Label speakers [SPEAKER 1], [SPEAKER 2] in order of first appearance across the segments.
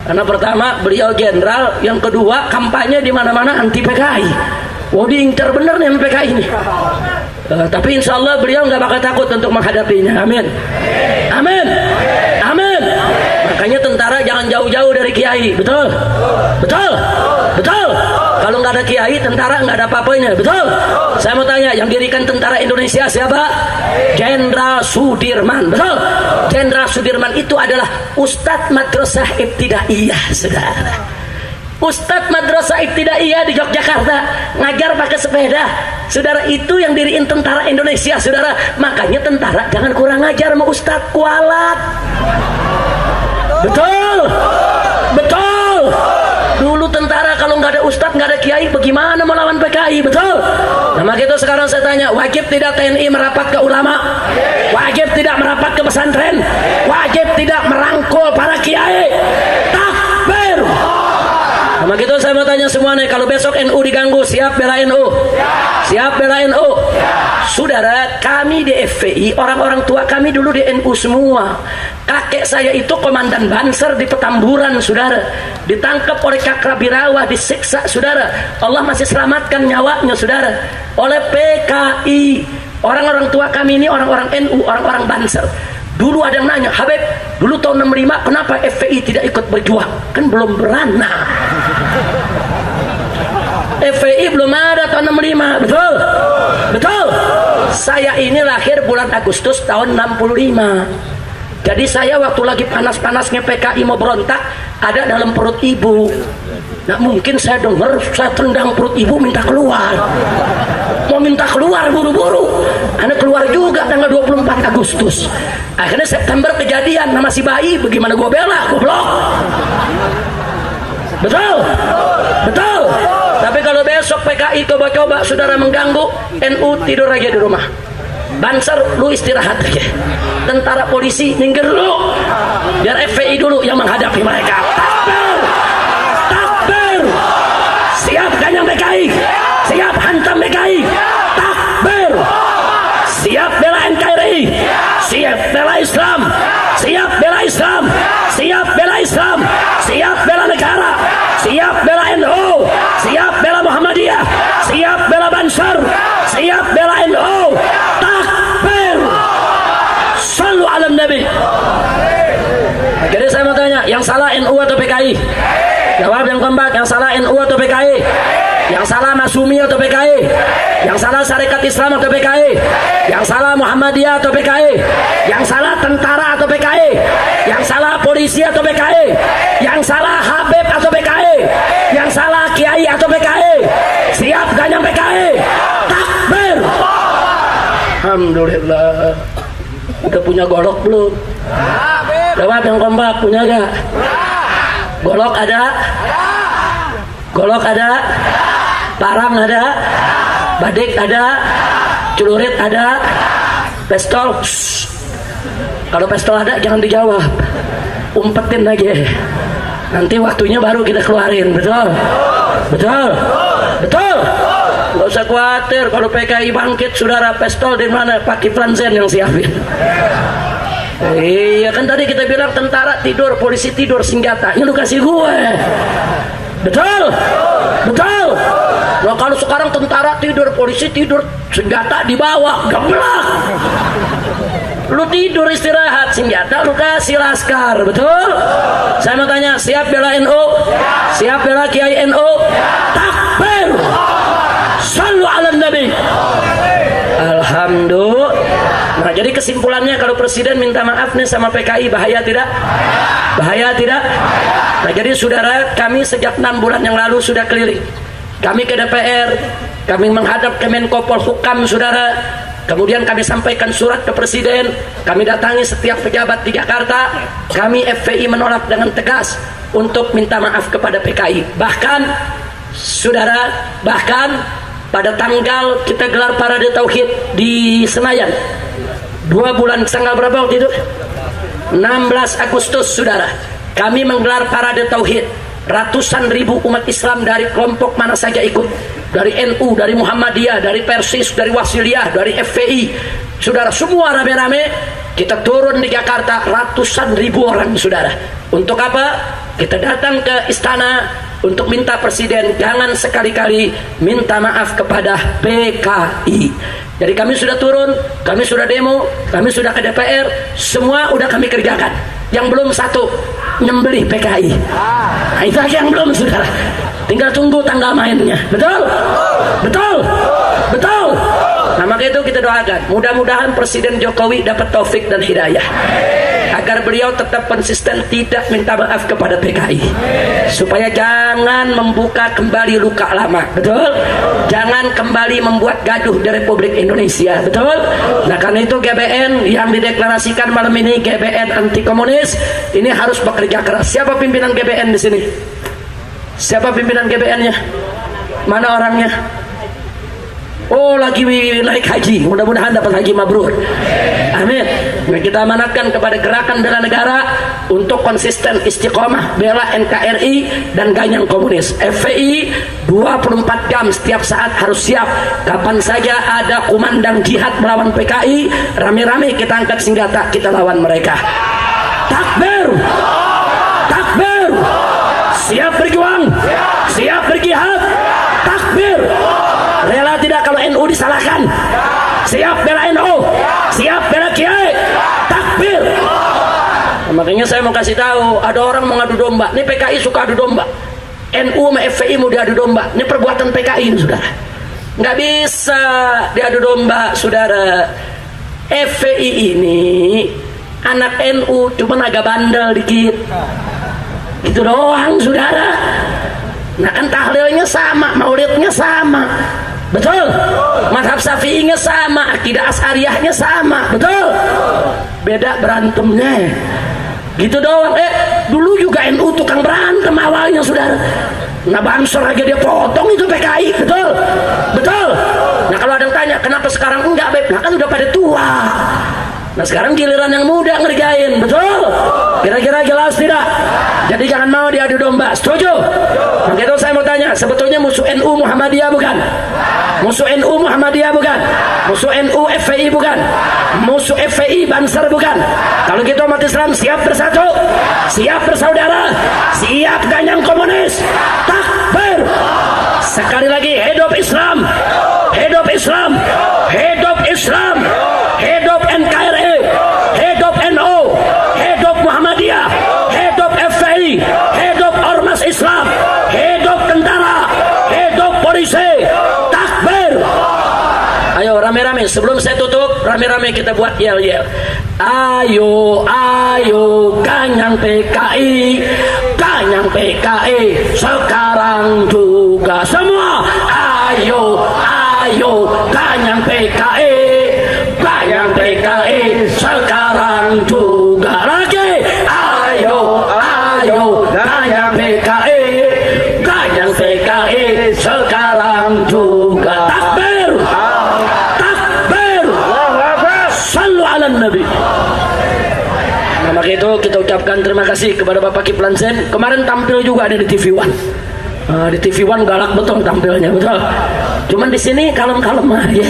[SPEAKER 1] Karena pertama beliau jenderal, yang kedua kampanye di mana-mana anti PKI. Wah, diincar bener nih PKI ini. Tapi insya Allah beliau nggak bakal takut untuk menghadapinya. Amin. Amin. Amin. Makanya tentara jangan jauh-jauh dari kiai. Betul. Betul. Betul. Kalau nggak ada kiai, tentara nggak ada apa-apanya. Betul. Saya mau tanya, yang dirikan tentara Indonesia siapa? Jenderal Sudirman. Betul. Jenderal Sudirman itu adalah Ustadz Madrasah Ibtidaiyah, saudara. Ustadz Madrasah Ibtidaiyah di Yogyakarta ngajar pakai sepeda. Saudara, itu yang diriin tentara Indonesia, saudara. Makanya tentara jangan kurang ngajar sama Ustadz, kualat. Betul. Betul. Dulu tentara kalau nggak ada Ustadz, nggak ada kiai, bagaimana melawan PKI? Betul. Nah, maka itu sekarang saya tanya, wajib tidak TNI merapat ke ulama? Wajib tidak merapat ke pesantren? Wajib tidak merangkul para kiai? Takbir. Nah, maka itu saya mau tanya semuanya, kalau besok NU diganggu, siap bela NU? Siap bela NU? Saudara, kami di FPI, orang-orang tua kami dulu di NU semua. Kakek saya itu komandan Banser di Petamburan, saudara. Ditangkap oleh Kakrabirawa, disiksa, saudara. Allah masih selamatkan nyawanya, saudara. Oleh PKI. Orang-orang tua kami ini orang-orang NU, orang-orang Banser. Dulu ada yang nanya, Habib, dulu tahun 65 kenapa FPI tidak ikut berjuang? Kan belum beranak. FPI belum ada tahun 65, betul? Betul. Saya ini lahir bulan Agustus tahun 65. Jadi saya waktu lagi panas-panasnya PKI mau berontak, ada dalam perut ibu. Nah, mungkin saya dengar, saya tendang perut ibu minta keluar. Mau minta keluar buru-buru. Anak keluar juga tanggal 24 Agustus. Akhirnya September kejadian, nama si bayi, bagaimana gue bela, goblok. Betul? Betul. Tapi kalau besok PKI coba-coba saudara mengganggu, NU tidur aja di rumah. Banser lu istirahat aja. Tentara polisi minggir dulu. Biar FPI dulu yang menghadapi mereka. Takbir. Takbir. Siap ganyang PKI. Siap hantam PKI. Takbir. Siap bela NKRI. Siap bela Islam. Siap bela Islam. Siap bela Islam. Siap bela negara. Siap bela NU. Siap bela Muhammadiyah. Siap bela Banser. Siap bela NU. Takbir. Sallu ala Nabi. Jadi saya mau tanya, yang salah NU atau PKI? Jawab yang keempat, yang salah NU atau PKI? Yang salah Masumi atau PKI? Yang salah Syarikat Islam atau PKI? Yang salah Muhammadiyah atau PKI? Yang salah tentara atau PKI? Yang salah polisi atau PKI? Yang salah Habib atau PKI? Yang salah Kiai atau PKI? Siap ganyang PKI? Takbir. Alhamdulillah. Udah punya golok belum? Jawab yang kompak, punya gak? Golok ada? Golok ada? Parang ada? Badik ada? Celurit ada? Pistol? Kalau pistol ada jangan dijawab, umpetin lagi. Nanti waktunya baru kita keluarin. Betul? Betul? Betul? Gak usah khawatir kalau PKI bangkit, saudara, pistol di mana? Pak Kiflan Zen yang siapin. Iya kan tadi kita bilang tentara tidur, polisi tidur, senjatanya lu kasih gue. Betul? Betul? Nah, kalau sekarang tentara tidur, polisi tidur, senjata dibawa, geblak. Lu tidur istirahat, senjata lu kasih laskar. Betul? Saya mau tanya, siap bela NU? Siap bela Kiai NU? Takbir. Sallu ala Nabi. Alhamdulillah. Nah, jadi kesimpulannya kalau presiden minta maaf nih sama PKI, bahaya tidak? Bahaya tidak? Nah, jadi saudara, kami sejak 6 bulan yang lalu sudah keliling. Kami ke DPR, kami menghadap ke Menko Polhukam, saudara. Kemudian kami sampaikan surat ke presiden, kami datangi setiap pejabat di Jakarta. Kami FPI menolak dengan tegas untuk minta maaf kepada PKI. Bahkan, saudara, pada tanggal kita gelar parade tauhid di Senayan 2 bulan, tanggal berapa waktu itu? 16 Agustus, saudara. Kami menggelar parade tauhid. Ratusan ribu umat Islam dari kelompok mana saja ikut. Dari NU, dari Muhammadiyah, dari Persis, dari Wasiliyah, dari FPI. Saudara, semua rame-rame kita turun di Jakarta, ratusan ribu orang, saudara. Untuk apa? kita datang ke istana untuk minta presiden jangan sekali-kali minta maaf kepada PKI. Jadi kami sudah turun, kami sudah demo, kami sudah ke DPR, semua udah kami kerjakan. Yang belum satu, nyembelih PKI. Nah, itu aja yang belum, saudara. Tinggal tunggu tanggal mainnya. Betul? Betul? Betul? Nah, maka itu kita doakan. Mudah-mudahan Presiden Jokowi dapat taufik dan hidayah. Agar beliau tetap konsisten tidak minta maaf kepada PKI. Supaya jangan membuka kembali luka lama. Betul? Jangan kembali membuat gaduh di Republik Indonesia. Betul? Nah, karena itu GBN yang dideklarasikan malam ini, GBN anti komunis, ini harus bekerja keras. Siapa pimpinan GBN di sini? Siapa pimpinan GBN-nya? Mana orangnya? Oh, lagi naik haji. Mudah-mudahan dapat haji mabrur. Amin. Nah, kita amanatkan kepada Gerakan Bela Negara untuk konsisten istiqomah bela NKRI dan ganyang komunis. FPI 24 jam setiap saat harus siap. Kapan saja ada kumandang jihad melawan PKI, rame-rame kita angkat senjata, kita lawan mereka. Takbir! Takbir! Siap berjuang, siap berjihad. Takbir. Rela tidak kalau NU disalahkan? Siap bela NU, siap bela Kiai. Takbir. Nah, makanya saya mau kasih tahu, ada orang mau ngadu domba. Ini PKI suka adu domba. NU sama FPI mau diadu domba. Ini perbuatan PKI ini, saudara. Nggak bisa diadu domba, saudara. FPI ini anak NU cuma agak bandel dikit. Itu doang, saudara. Nah, kan tahlilnya sama, maulidnya sama. Betul? Mazhab Syafi'inya sama, akidah Asy'ariyahnya sama. Betul? Beda berantemnya. Gitu doang. Dulu juga NU tukang berantem awalnya, saudara. Nah, Bansor aja dia potong itu PKI. Betul? Betul? Nah, kalau ada yang tanya kenapa sekarang enggak, Beb? Nah, kan udah pada tua. Nah, sekarang giliran yang muda ngerjain. Betul? Kira-kira jelas tidak? Jadi jangan mau diadu domba. Setuju? Maka itu saya mau tanya, sebetulnya musuh NU Muhammadiyah bukan? Musuh NU Muhammadiyah bukan? Musuh NU FPI bukan? Musuh FPI Banser bukan? Kalau gitu umat Islam siap bersatu, siap bersaudara, siap ganyang komunis. Takbir. Sekali lagi, hidup Islam, hidup Islam, hidup Islam, hidup NKRI, hidup NU, hidup Muhammadiyah, hidup FPI, hidup Ormas Islam, hidup tentara, hidup polisi. Takbir. Ayo rame-rame, sebelum saya tutup, rame-rame kita buat yel-yel. Ayo, ayo, ganyang PKI, ganyang PKI, sekarang juga semua. Ayo, ayo, ganyang PKI, ganyang PKI, sekarang juga lagi. Ayo, ayo, ganyang PKI, ganyang PKI, sekarang juga. Takbir. Sallu ala Nabi. Nah, maka itu kita ucapkan terima kasih kepada Bapak Kiflan Zain. Kemarin tampil juga ada di TV One. Di TV One galak betul tampilnya, betul. Cuman di sini kalem-kalem ya.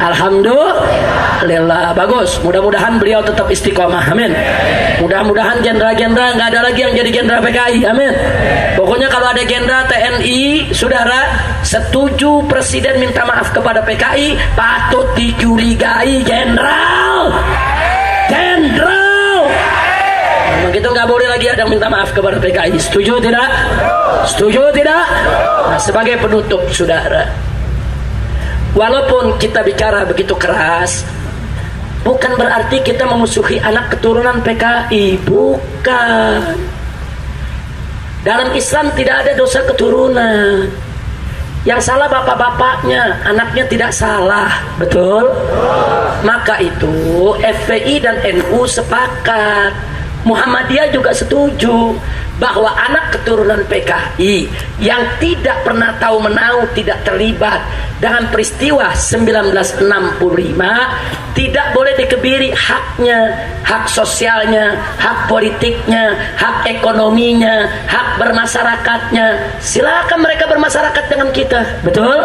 [SPEAKER 1] Alhamdulillah bagus. Mudah-mudahan beliau tetap istiqomah. Amin. Mudah-mudahan jenderal-jenderal nggak ada lagi yang jadi jenderal PKI. Amin. Pokoknya kalau ada jenderal TNI, saudara setuju presiden minta maaf kepada PKI, patut dicurigai jenderal. Jenderal. Begitu nggak boleh lagi ada yang minta maaf kepada PKI. Setuju tidak? Setuju tidak? Nah, sebagai penutup, saudara, walaupun kita bicara begitu keras, bukan berarti kita memusuhi anak keturunan PKI. Bukan. Dalam Islam tidak ada dosa keturunan. Yang salah bapak-bapaknya, anaknya tidak salah. Betul? Maka itu FPI dan NU sepakat, Muhammadiyah juga setuju bahwa anak keturunan PKI yang tidak pernah tahu menau, tidak terlibat dengan peristiwa 1965 tidak boleh dikebiri haknya, hak sosialnya, hak politiknya, hak ekonominya, hak bermasyarakatnya. Silakan mereka bermasyarakat dengan kita. Betul?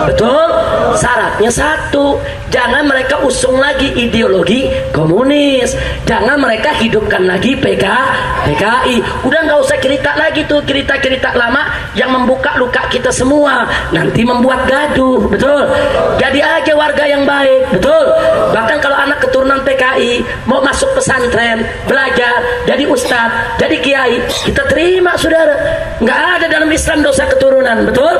[SPEAKER 1] Betul? Syaratnya satu, jangan mereka usung lagi ideologi komunis, jangan mereka hidupkan lagi PKI. Udah nggak usah cerita lagi tuh cerita-cerita lama yang membuka luka kita semua, nanti membuat gaduh. Betul? Jadi aja warga yang baik. Betul? Bahkan kalau anak keturunan PKI mau masuk pesantren, belajar, jadi ustadz, jadi kiai, kita terima saudara. Nggak ada dalam Islam dosa keturunan. Betul?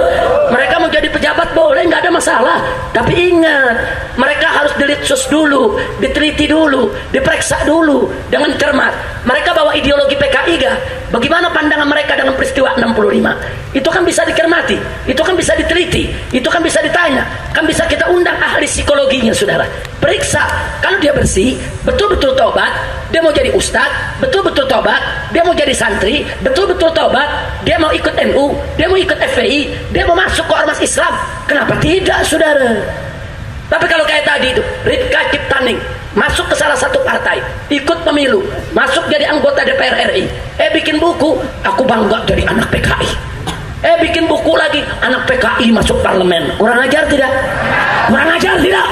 [SPEAKER 1] Mereka mau jadi pejabat boleh, nggak ada masalah. Tapi ingat, mereka harus dilitsus dulu, diteliti dulu, diperiksa dulu dengan cermat. Mereka bawa ideologi PKI gak? Bagaimana pandangan mereka dengan peristiwa 65? Itu kan bisa dicermati, itu kan bisa diteliti, itu kan bisa ditanya, kan bisa kita undang ahli psikologinya saudara. Periksa, kalau dia bersih, betul-betul tobat, dia mau jadi ustadz, betul-betul tobat, dia mau jadi santri, betul-betul tobat, dia mau ikut NU, dia mau ikut FPI, dia mau masuk ke ormas Islam, kenapa tidak saudara? Tapi kalau kayak tadi itu, Rifka Ciptaning masuk ke salah satu partai, ikut pemilu, masuk jadi anggota DPR RI, bikin buku, aku bangga jadi anak PKI, bikin buku lagi, anak PKI masuk parlemen. Kurang ajar tidak? Kurang ajar tidak?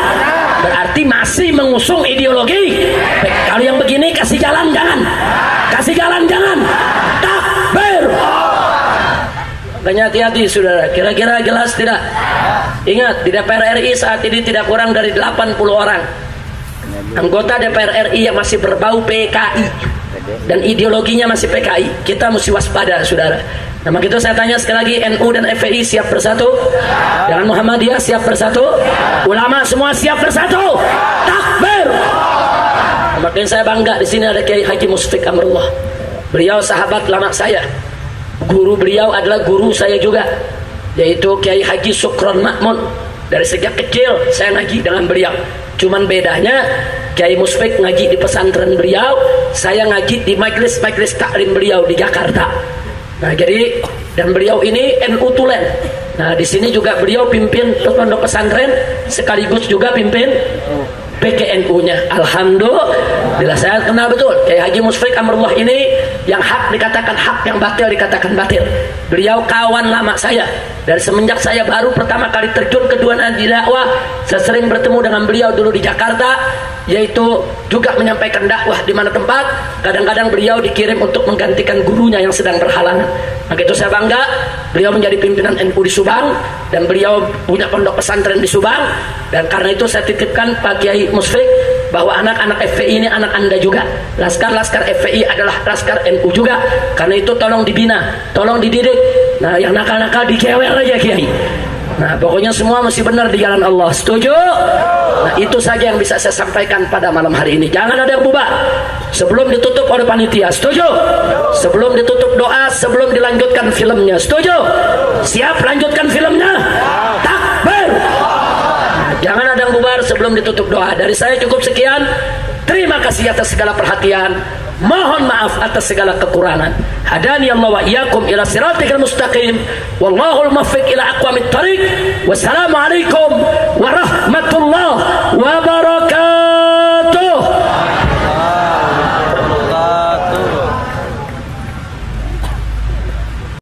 [SPEAKER 1] Berarti masih mengusung ideologi. Kalau yang begini kasih jalan jangan, kasih jalan jangan, takbir. Makanya hati-hati saudara, kira-kira jelas tidak? Ingat, di DPR RI saat ini tidak kurang dari 80 orang anggota DPR RI yang masih berbau PKI dan ideologinya masih PKI. Kita mesti waspada saudara. Nah begitu saya tanya sekali lagi, NU dan FPI siap bersatu? Dengan Muhammadiyah siap bersatu? Ulama semua siap bersatu? Takbir! Makin saya bangga di sini ada Kiai Haji Musfik Amrullah. Beliau sahabat lama saya. Guru beliau adalah guru saya juga, yaitu Kiai Haji Sukron Makmun. Dari sejak kecil saya ngaji dengan beliau. Cuman bedanya Kiai Musfik ngaji di pesantren beliau, saya ngaji di majelis-majelis taklim beliau di Jakarta. Nah jadi, dan beliau ini NU Tulen. Nah di sini juga beliau pimpin pondok pesantren, sekaligus juga pimpin PKNU-nya. Alhamdulillah saya kenal betul Kiai Haji Musfik Amrullah ini, yang hak dikatakan hak, yang batil dikatakan batil. Beliau kawan lama saya. Dari semenjak saya baru pertama kali terjun ke dunia dakwah, saya sering bertemu dengan beliau dulu di Jakarta, yaitu juga menyampaikan dakwah di mana tempat. Kadang-kadang beliau dikirim untuk menggantikan gurunya yang sedang berhalangan. Maka itu saya bangga, beliau menjadi pimpinan NU di Subang, dan beliau punya pondok pesantren di Subang. Dan karena itu saya titipkan Pak Kiai Musfik bahwa anak-anak FPI ini anak Anda juga. Laskar-laskar FPI adalah laskar NU juga. Karena itu tolong dibina, tolong dididik. Nah yang nakal-nakal dikewel aja Kiai. Nah pokoknya semua mesti benar di jalan Allah. Setuju? Nah itu saja yang bisa saya sampaikan pada malam hari ini. Jangan ada yang bubar sebelum ditutup oleh panitia. Setuju? Sebelum ditutup doa, sebelum dilanjutkan filmnya. Setuju? Siap lanjutkan filmnya? Takbir! Jangan ada yang bubar sebelum ditutup doa. Dari saya cukup sekian. Terima kasih atas segala perhatian. Mohon maaf atas segala kekurangan. Hadani Allah wa iyyakum ila siratikal mustaqim. Wallahul muwaffiq ila aqwamit thariq. Wassalamualaikum warahmatullahi wabarakatuh.